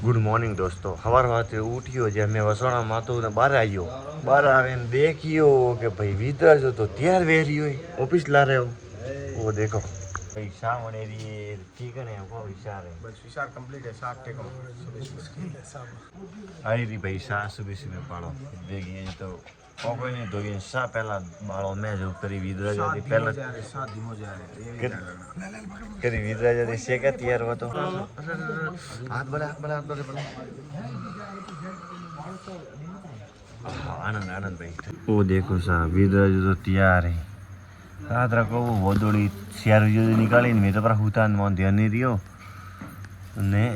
Good morning દોસ્તો. સવાર વાતે ઉઠ્યો જે મેં વસવાણા માતું ને બહાર આવ્યો. બહાર આવીને દેખ્યો કે ભાઈ વિતરા જો તો ત્યાર વેરી હોય ઓફિસ ला रहे हो वो देखो भाई शाम होने रही है ठीक है ना वो विचार है बस विचार कंप्लीट है साथ टेको आई रही भाई शाह सुबह सुबह पाड़ो देखिए तो कोई नहीं तो ये शाह पहला बाड़ो मैं जो करी विद्रा जाती पहला साथ धीमो जा रहे करी विद्रा जाती से क्या तैयार हुआ तो हाथ बढ़ा आनंद आनंद भाई वो देखो साहब विद्रा जो तो तैयार है रात रखो वो वोदोड़ी शेर जो निकाली मैं तो पर हुतान मोन ध्यान नहीं दियो ने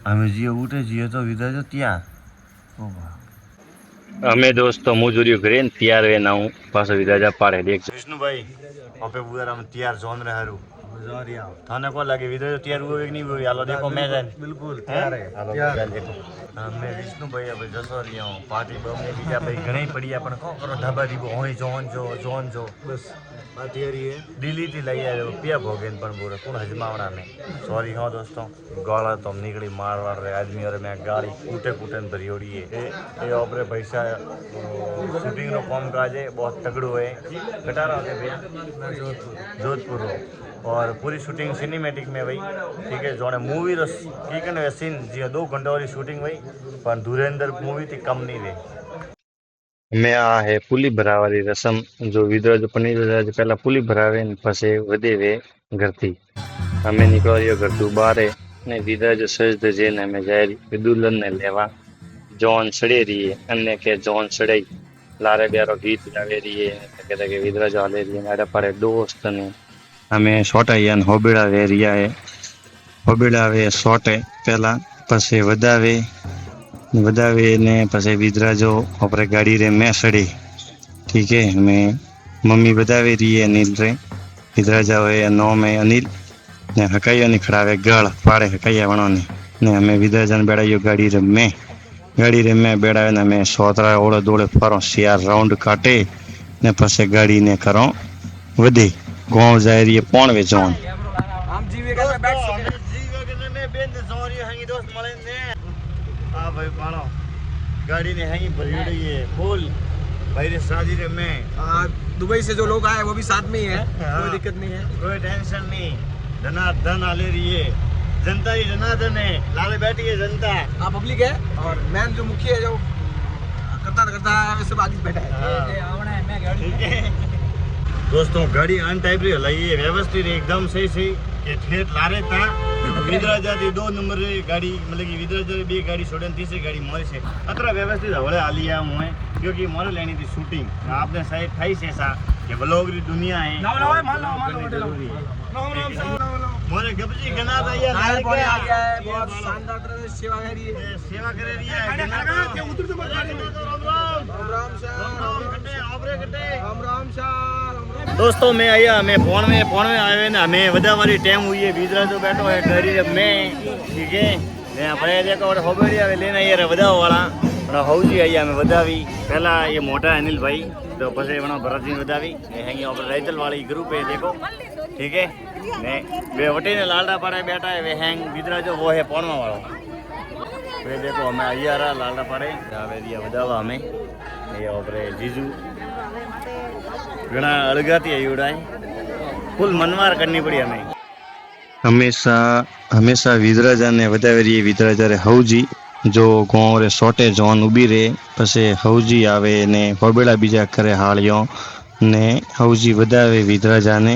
हमें जियो उठे जियो तो विद्रा जो तैयार ओ वाह અમે દોસ્તો મજૂરીઓ કરીને તૈયાર વે ના હું પાછો વિદાજા પાડે દેખ विष्णु भाई अपे पूरा हम तैयार जोन रहे हरू थाने को लगे विद्रा जो तैयार हुए कि नहीं हुए हालो देखो मैं जान बिल्कुल तैयार है हालो देखो मैं विष्णु भाई अब जसो रही हूं पार्टी बम ने बीजा भाई घणी पड़िया पण को करो ढाबा दीबो होई जोन जो बस बात तैयारी है दिल्ली थी लई आयो पिया भोगेन पण बोरे कोण हजमावड़ा में सॉरी हो दोस्तों गाला तो निकली मारवाड़ रे आदमी और मैं गाड़ी कूटे भरियोड़ी है ए ओपरे पैसा शूटिंग नो काम काज है बहुत तगड़ो है कटारा होते भैया जोधपुर और पूरी शूटिंग सिनेमैटिक में भाई ठीक है जोने मूवी रो ठीक है ना सीन जी 2 घंटा वाली शूटिंग भाई पर धुरेंद्र मूवी थी कम नहीं रहे અમે આ હે પુલી ભરાવાની રસમ જો વિદ્રા જો પનીર પહેલા પુલી ભરાવે ને પછી વધે વે ઘરથી અમે નીકળ્યો ઘરથી બારે ને વિદ્રા જો સજદ જઈને અમે જાય દુલ્હન ને લેવા જોન સડે રહીએ અને કે જોન સડાઈ લારે બેરો ગીત ગાવે રહીએ કે વિદ્રા જો હાલે રહીએ આડા પાડે દોસ્ત ને અમે સોટાયા ને હોબેડા વે સોટે પહેલા પછી વધાવે ने પછી વિદ્રા जो अपने गाड़ी रे मैं सड़ी ठीक है मैं मम्मी बतावे रही है अनिल रे विद्रा जावे नो में अनिल ने हकाइया ने खड़ावे गळ पाड़े हकाइया वणो ने हमें विद्रा जन बेड़ायो गाड़ी रे मैं बेड़ावे ने मैं सोतरा ओड़े दोड़े फरो सियार राउंड काटे ने पछे गाड़ी ने करो वधे गांव जाय रही है पोण वे जोन हम जीवे के बैठ जीवे में बेन जोरी हंगी दोस्त मले ने हाँ भाई पानो गाड़ी ने हंगी भरी है फुल भाई रे शादी रे में दुबई से जो लोग आए वो भी साथ में ही है कोई दिक्कत नहीं है कोई टेंशन नहीं धनाधन आले रही है जनता ही धनाधन है लाले बैठी है जनता हाँ पब्लिक है और मैन जो मुखिया है जो करता है सब आगे बैठा है ठीक है दोस्तों गाड़ी अन टाइप री हलाई है व्यवस्थित एकदम सही के ठेठ लारे था विद्रा जाती 2 नंबर री गाड़ी मतलब कि विद्रा जाती 2 गाड़ी छोड़े तीसरी गाड़ी मोरी से अतरा व्यवस्थित हवले आलिया मुए क्योंकि मोरे लेनी थी शूटिंग आपने साइड थाई से ऐसा कि ब्लॉग री दुनिया है मोरे गबजी गना भैया आ गया है बहुत शानदार तरह से सेवा कर रही है दोस्तों मैं आया मैं फोन में आवे ना हमें वदा वाली टाइम हुई है विद्रा जो बैठो है गाड़ी में ठीक है मैं अपने देखो और होबेड़ी आवे लेना ये रे वदा वाला और हौजी आया मैं वदावी पहला ये मोटा अनिल भाई तो पछे वणो भरत जी वदावी ये हैंगी और राइतल वाली ग्रुप है देखो ठीक है ने वे वटे ने लालडा पाड़े बैठा है वे हैंग विद्रा जो वो है पोणवा वालो वे देखो हमें आया रहा लालडा पाड़े आवे दिया वदावा हमें ये ओपरे जीजू घना अलगाती आई उड़ाई फुल मनमार करनी पड़ी हमें हमेशा विद्रा जाने वधावे रही विद्रा जारे हौजी जो गाँव रे सोटे जोन उभी रे पछे हौजी आवे ने होबेड़ा बीजा करे हालियो ने हौजी वधावे विद्रा जाने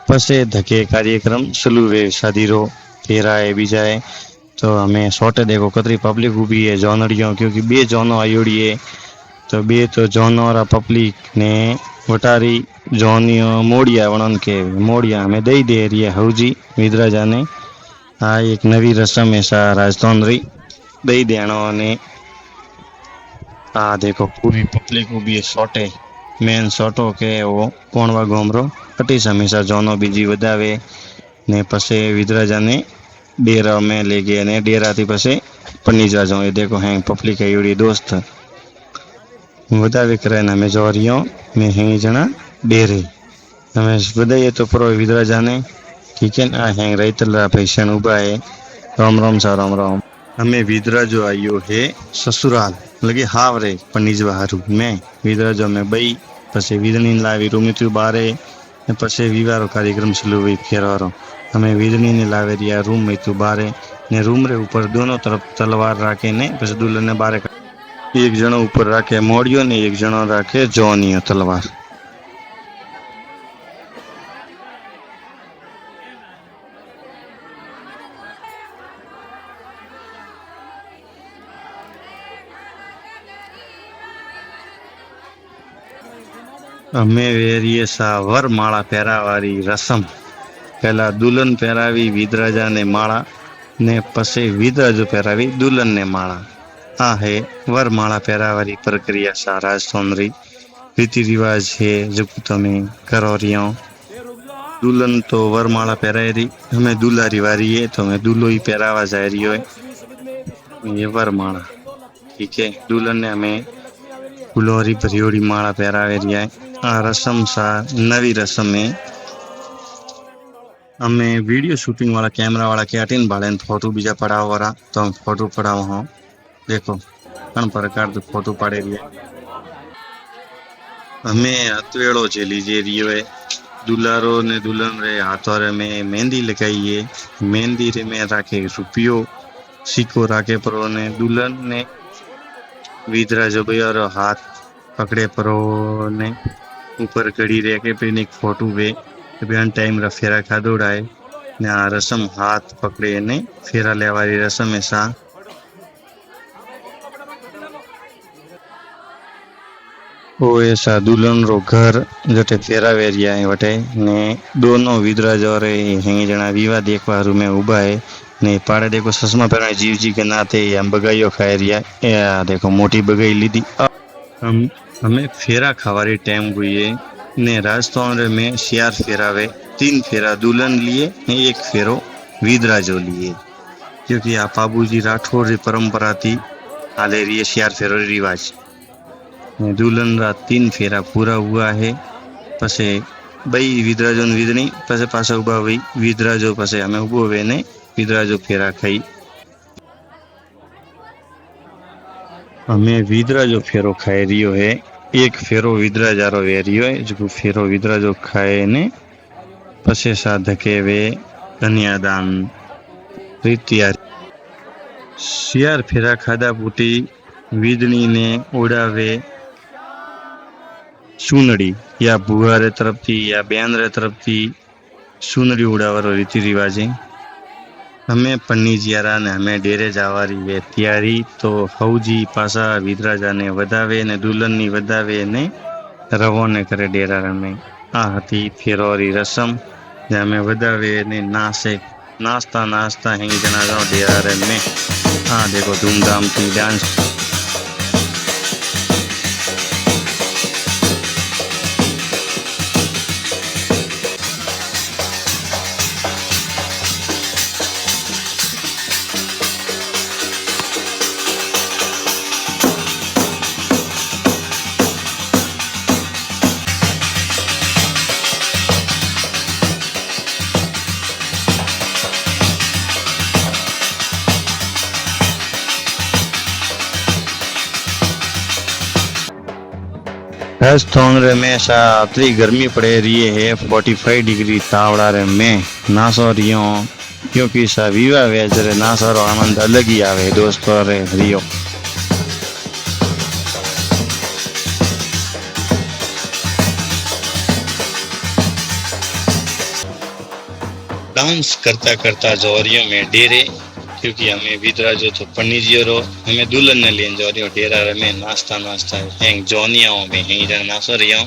पछे धके कार्यक्रम शुरू वे शादी रो फेराए बीजाए तो हमें सोटे देखो कतरी पब्लिक उभी है जोनड़ियों क्योंकि 2 जोनो आयोड़ी है तो 2 तो जोनो रा पब्लिक ने वटारी जोनियो मोड़िया वणन के मोड़िया हमें दई दे रही है हौजी विद्रा जाने आ एक नवी रस्म ऐसा राजस्थान री दई देनो ने आ देखो पूरी पब्लिक उभी है सोटे मेन सोटो के वो कोणवा गोमरो अटी हमेशा जोनो बीजी वधावे ने पछे विद्रा जाने डेरा में ले गए ने डेरा थी पछे पनीजा जो ये देखो हैं पब्लिक है युड़ी दोस्त वधावे करे ना मैं जोरियो मैं हैं जना डेरे हमें बधाई तो प्रो विद्रा जाने ठीक है ना हैं राइतल पैसा उभा है राम राम सा राम राम हमें विदराजो आयो है ससुराल लगे हावरे पनीजवा हारू मैं विदराजो में बई पसे विदनी लावी रूमित्यु बारे ने पसे विवारो कार्यक्रम शुरू हुई फेरवारो हमें विदनी ने लावे रिया रूम में तू बारे ने रूम रे ऊपर दोनों तरफ तलवार राखे ने पसे दुल्हन ने बारे एक जणो ऊपर राखे मोड़ियो ने एक जणो राखे जोनियो तलवार। અમે વેરીએ સા વરમાળા પહેરાવાળી રસમ પહેલા દુલ્હન પહેરાવી વિદરાજાને માળા ને પછી વિદરાજો પહેરાવી દુલ્હનને માળા આ હે વરમાળા પહેરાવાળી પ્રક્રિયા સા રાજસ્થાનરી રીતિ રિવાજ है जो તમે કરો रियो। दुल्हन तो वरमाला पहराई रही हमें दुल्हारी वारी है तो हमें दूल्हो ही पहरावा जा रही है ये वरमाला ठीक है। दुल्हन ने हमें फुलोरी भरियोड़ी माला पहरावे रिया है। आ रसम सा नवी रसम है। हमें वीडियो शूटिंग वाला कैमरा वाला के हटीन भाड़े फोटो बीजा पड़ाव वाला तो हम फोटो पड़ाव हो देखो कण प्रकार तो फोटो पाड़े रिया। हमें हथवेड़ो झेली जे रियो है। दुलारो ने दुल्हन रे हाथों रे में मेहंदी लगाई है। मेहंदी रे में राखे रुपयो सिक्को राखे परो ने दुल्हन ने विदराजो भैया हाथ पकड़े परो ने ऊपर घड़ी रे के पे एक फोटो वे बेन टाइम रा फेरा खादोड़ा है ने आ रसम हाथ पकड़े ने फेरा लेवारी रसम ऐसा वो ऐसा दुल्हन रो घर जटे फेरा वेरिया है वटे ने दोनों विदराजो रे हेंगी जना विवाह देखवा रू में उबा है ने पाड़े देखो ससमा पहना जीव जी के नाते हम बगाइयो खाए रिया ए देखो मोटी बगाई लीधी। हमें फेरा खावारी टाइम हुई है ने राजस्थान रे में सियार फेरावे 3 फेरा दुल्हन लिए ने 1 फेरो विदराजो लिए क्योंकि आ बाबूजी राठौर री परंपरा थी हाले रही सियार फेरो रिवाज। दुल्हन रा 3 फेरा पूरा हुआ है पसे बई विदराजो ने विदनी पसे पासा उबा हुई विदराजो पसे हमें उबो वे ने विदराजो फेरा खाई। हमें विदराजो फेरो खाए रियो है। 1 फेरो विदराजारो वे रियो है जो फेरो विदराजो खाए ने पसे सा धके वे कन्यादान रीतिया सियार फेरा खादा बूटी विदनी ने उड़ावे सुनड़ी या बुआ रे तरफ थी या बयान रे तरफ थी सुनड़ी उड़ावारो रीति रिवाज है। हमें पन्नी जियारा ने हमें डेरे जावारी वे तैयारी तो हौजी पासा विदराजा ने वधावे ने दुल्हन नी वधावे ने रवाने करे डेरा में आ हती फेरोरी रसम जे में वधावे ने नाचे नाचता नाचता हेंगी जना जाओ डेरा में हाँ देखो धूमधाम थी डांस। राजस्थान रे में सा अतरी गर्मी पड़े रही है 45 डिग्री तावड़ा रे में नासो रियो क्योंकि सा विवाह वेज रे नासो रो आनंद अलग ही आवे दोस्तों रे रियो। डांस करता करता जोरियो में डेरे क्योंकि हमें विदराजो तो पन्नीजियो रो हमें दुल्हन ने लेन जोरियो डेरा रे में नाश्ता नाश्ता हैंग जोनिया में हेंगी जन नासो रियो।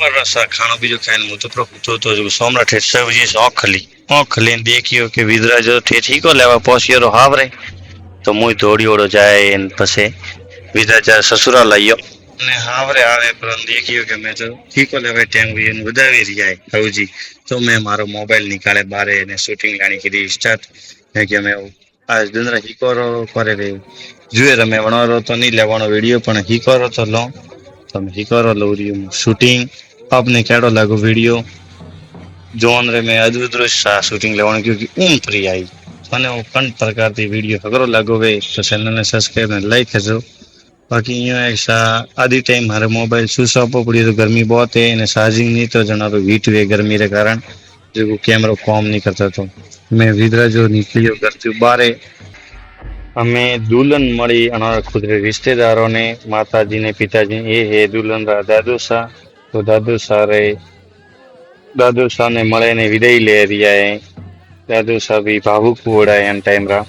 रसा खानो बीजो खाने मुँह तो तो जो सोमनाथ सब्जी आँख खली देखियो के विदराज ठेठी को लेवा पहुंचियो रो हावरे तो मुई दौड़ी ओड़ो जाए पसे विदराज ससुराल आयो ने हावरे आवे पर देखियो के मैं तो ठीको लेवा टाइम हुई बतावी रही है हवजी तो मैं मारो मोबाइल निकाले बारे ने शूटिंग लानी की स्टार्ट है कि मैं आज दिन हीको करे रे जुए रमे वणो तो नहीं लेवानो वीडियो पण हीको तो लो तो मैं हीको लो रही शूटिंग आपने केड़ो लागो वीडियो जोन रे में अद्भुत सा शूटिंग लेवानो क्योंकि प्रिय आई મને કન પ્રકારથી વિડીયો ખબરો લાગો વે તો ચેનલને સબસ્ક્રાઈબ અને લાઈક કરજો બાકી અહીંયા એક આधी टाइम મારે મોબાઈલ સ્વિચ ઓફ पड़ी तो गर्मी बहुत है અને चार्जिंग नहीं तो जना तो हीट वे गर्मी रे कारण जो कैमरा काम नहीं करता तो मैं विद्रा जो निकलियो घर से बारे हमें दुल्हन मળી अनार खुद रे रिश्तेदारों ने माताजी ने पिताजी ये है दुल्हन रा दादू सा तो दादू सा ने મળે ने विदाई ले रिया है दादू सा भी भावुक हुआ है टाइम रा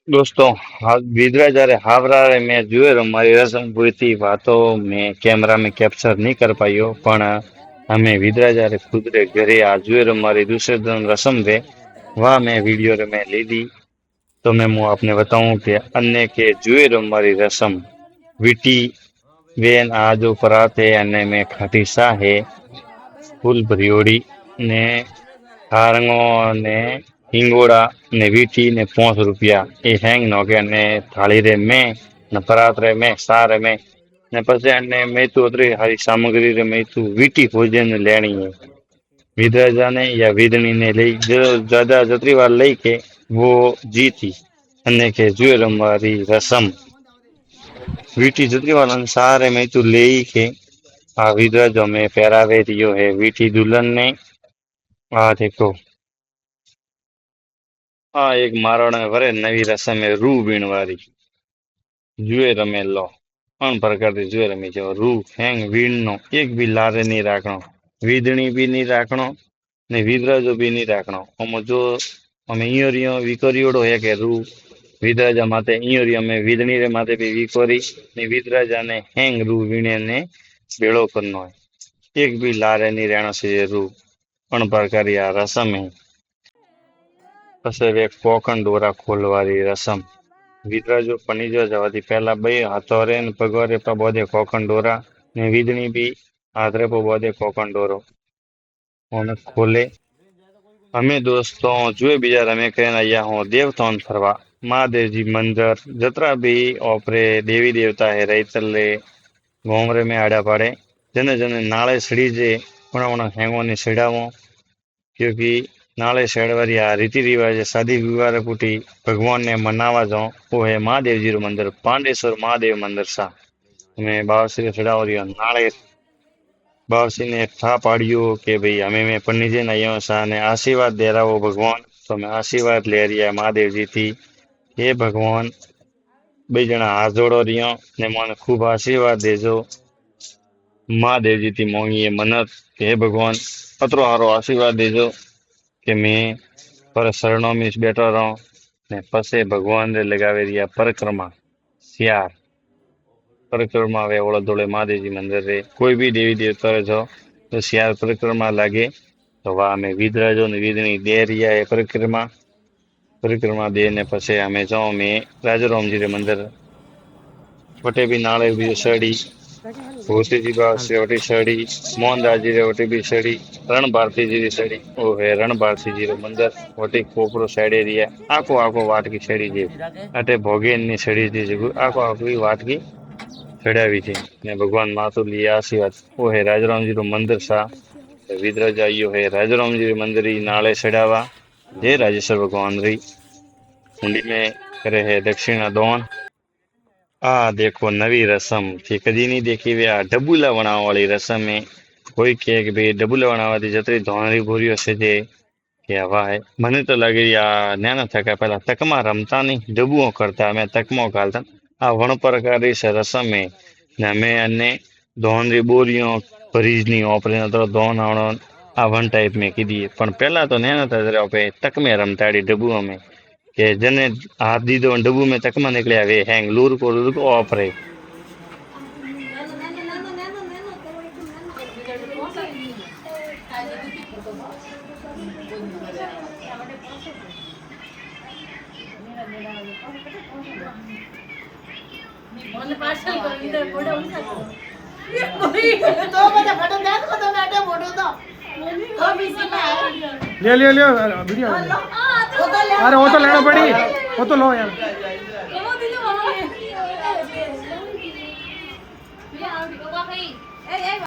दोस्तों विदरा जયારે हावरा में जुए मारी रसम हुई थी बातों में कैमरा में कैप्चर नहीं कर पायो पण हमें विदरा जયારે खुद रे घरे आ जुए मारी दूसरे दिन रसम वे वह मैं वीडियो रे में ली दी तो मैं मुँह आपने बताऊं कि अन्य के जुए मारी रसम वीटी वेन आज पराते अन्य में खाटी सा है फूल भरियोड़ी ने हारंगो ने हिंगोड़ा ने वीटी ने ₹5 ए हैंग नोके ने थाली रे में न परात रे में सारे में ने पछे ने मैं तो अदरी हरी सामग्री रे मैं तो वीटी भोजन लेनी है विद्राजा ने या विदनी ने लई जो ज्यादा जतरी वार लई के वो जीती अन्य के जुए रमवारी रसम वीटी जतरी वाला सारे में तो ले के आ विद्राजो में पहरावे दियो है वीटी दुल्हन ने આ દેખો આ એક મારણ વરે નવી રસમ એ રૂ વીણવારી જુએ રમે લો અન પ્રકારથી જુએ રમી જાવ રૂ હેંગ વીણનો એક બી લારે નહીં રાખણો વીધણી બી નહીં રાખણો ને વિધરાજો બી નહીં રાખણો આમાં જો અમે ઈયોરિયો વિકોરીઓડો હે કે રૂ વિધરાજા માથે ઈયોરી અમે વીધણી રે માથે બી વિકોરી ને વિધરાજાને હેંગ રૂ વીણે ને બેળો કરનો હોય એક બી લારે નહીં રહેણો છે રૂ અન પ્રકારી આ રસમ હે પછી એક કોકણ દોરા ખોલવાની રસમ વિધરાજો પણીજો જવાથી પહેલા બે હાથો રે ને પગો રે પર બોધે કોકણ દોરા ને વીધણી બી હાથ રે પર બોધે કોકણ દોરો અને ખોલે અમે દોસ્તો જોઈ બીજા રમે કરીને અહીંયા હું દેવતાઓને ફરવા મહાદેવજી મંદિર જતરા બી ઓપરે દેવી દેવતા હે રૈતલે ગોમરે મેં આડા પાડે જને જને નાળે સડી જે પણ હેંગોને સડાવો क्योंकि नाले शेड़वारी आ रीति रिवाज शादी विवाह पुटी भगवान ने मनावा जाओ वो है महादेव जी मंदिर पांडेश्वर महादेव मंदिर सा मैं बावश्री चढ़ावरियो नाले बावश्री ने था पाड़ियो कि भाई हमें मैं पन्नीजे नयो सा ने आशीर्वाद दे रहा वो भगवान तो मैं आशीर्वाद ले रिया महादेव जी थी हे भगवान बे जना हाथ जोड़ो रियो ने मन खूब आशीर्वाद देजो महादेव जी थी मोंगी मन्नत हे भगवान अतरो हारो आशीर्वाद देजो कि मैं पर शरणों में बैठो रहूं ने पसे भगवान रे लगावे रिया परिक्रमा सियार परिक्रमा वे ओला धोले महादेव जी मंदिर रे कोई भी देवी देवता रे जो तो सियार परिक्रमा लागे तो वह हमें विधराजो ने विधनी दे रिया है परिक्रमा दे ने पसे हमें जाओ में राजाराम जी रे मंदिर वटे भी नाले भी सड़ी भूती जी बाग से वटी सड़ी मोहनदास जी रे वटी भी सड़ी रण भारती जी री सड़ी ओ है रण भारती जी रो मंदिर वटी कोपरो साइड एरिया आको आको वाट की सड़ी जी अटे भोगेन नी सड़ी जी जगु आको आको वाट की सड़ावी थी ने भगवान मातु लिया आशीर्वाद ओ है राजाराम जी रो मंदिर सा विद्रज आयो है राजाराम जी रो मंदिर ही नाले सड़ावा जय राजेश्वर भगवान री हुंडी में करे है दक्षिणा दोन आ देखो नवी रसम थी कदी नहीं देखी वे आ डबूला बनावा वाली रसम है कोई कहे कि भाई डबूला बनावाती जतरी धोनरी भूरियो से जे के हवा है मने तो लगे आ न्याना थका पहला तकमा रमता नहीं डबुओ करता मैं तकमो घालता आ वण प्रकारी से रसम है ने मैं अन्ने धोनरी बोरियो भरीजनी ओपरे तो धोन आवणो आ वन टाइप में कीधी पण पहला तो न्याना था जरा पे तकमे रमताड़ी डबुओ में के जने हाथ दीदो डब्बू में तकमा निकले वे हैंग लूर को ऑपरे ले वीडियो अरे वो तो लेना पड़ी वो तो लो यार